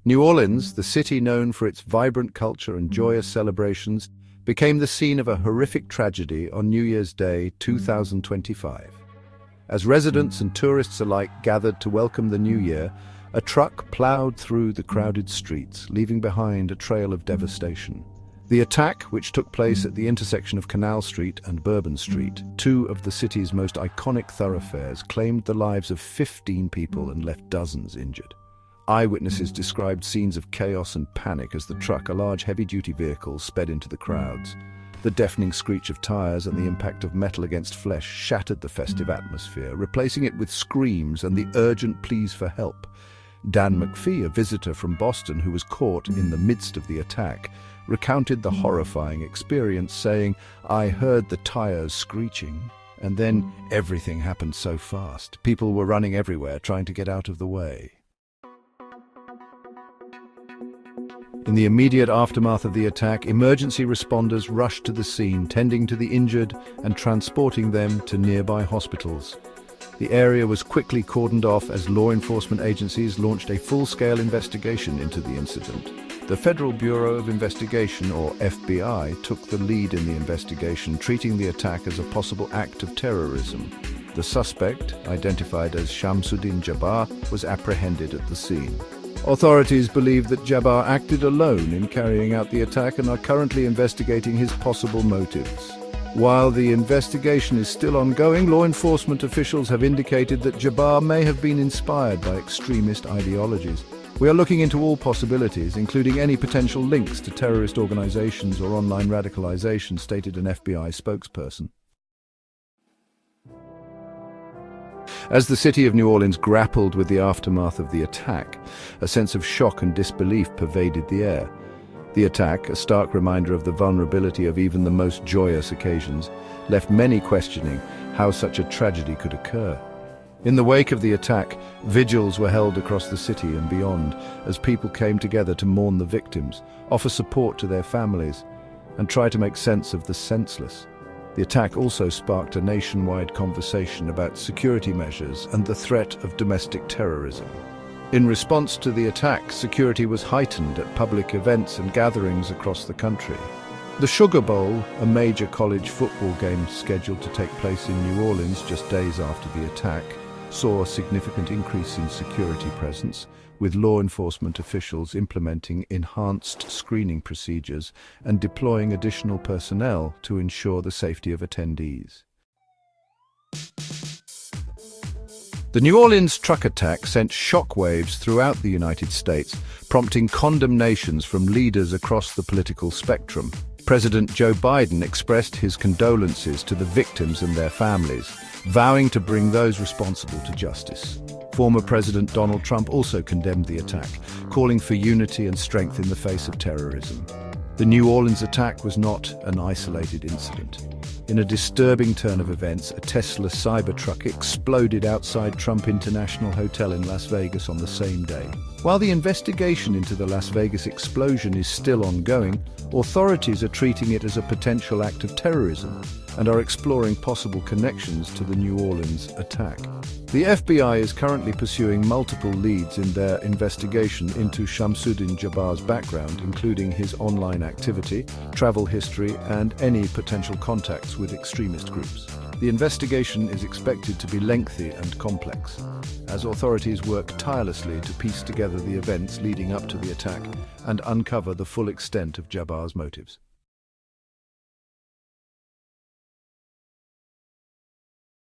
New Orleans, the city known for its vibrant culture and joyous celebrations, became the scene of a horrific tragedy on New Year's Day 2025. As residents and tourists alike gathered to welcome the new year, a truck plowed through the crowded streets, leaving behind a trail of devastation. The attack, which took place at the intersection of Canal Street and Bourbon Street, two of the city's most iconic thoroughfares, claimed the lives of 15 people and left dozens injured. Eyewitnesses described scenes of chaos and panic as the truck, a large heavy-duty vehicle, sped into the crowds. The deafening screech of tires and the impact of metal against flesh shattered the festive atmosphere, replacing it with screams and the urgent pleas for help. Dan McPhee, a visitor from Boston who was caught in the midst of the attack, recounted the horrifying experience, saying, "I heard the tires screeching, and then everything happened so fast. People were running everywhere, trying to get out of the way." In the immediate aftermath of the attack, emergency responders rushed to the scene, tending to the injured and transporting them to nearby hospitals. The area was quickly cordoned off as law enforcement agencies launched a full-scale investigation into the incident. The Federal Bureau of Investigation, or FBI, took the lead in the investigation, treating the attack as a possible act of terrorism. The suspect, identified as Shamsuddin Jabbar, was apprehended at the scene. Authorities believe that Jabbar acted alone in carrying out the attack and are currently investigating his possible motives. While the investigation is still ongoing, law enforcement officials have indicated that Jabbar may have been inspired by extremist ideologies. We are looking into all possibilities, including any potential links to terrorist organizations or online radicalization, stated an FBI spokesperson. As the city of New Orleans grappled with the aftermath of the attack, a sense of shock and disbelief pervaded the air. The attack, a stark reminder of the vulnerability of even the most joyous occasions, left many questioning how such a tragedy could occur. In the wake of the attack, vigils were held across the city and beyond, as people came together to mourn the victims, offer support to their families, and try to make sense of the senseless. The attack also sparked a nationwide conversation about security measures and the threat of domestic terrorism. In response to the attack, security was heightened at public events and gatherings across the country. The Sugar Bowl, a major college football game scheduled to take place in New Orleans just days after the attack, saw a significant increase in security presence, with law enforcement officials implementing enhanced screening procedures and deploying additional personnel to ensure the safety of attendees. The New Orleans truck attack sent shockwaves throughout the United States, prompting condemnations from leaders across the political spectrum. President Joe Biden expressed his condolences to the victims and their families, vowing to bring those responsible to justice. Former President Donald Trump also condemned the attack, calling for unity and strength in the face of terrorism. The New Orleans attack was not an isolated incident. In a disturbing turn of events, a Tesla Cybertruck exploded outside Trump International Hotel in Las Vegas on the same day. While the investigation into the Las Vegas explosion is still ongoing, authorities are treating it as a potential act of terrorism and are exploring possible connections to the New Orleans attack. The FBI is currently pursuing multiple leads in their investigation into Shamsuddin Jabbar's background, including his online activity, travel history, and any potential contacts with extremist groups. The investigation is expected to be lengthy and complex, as authorities work tirelessly to piece together the events leading up to the attack and uncover the full extent of Jabbar's motives.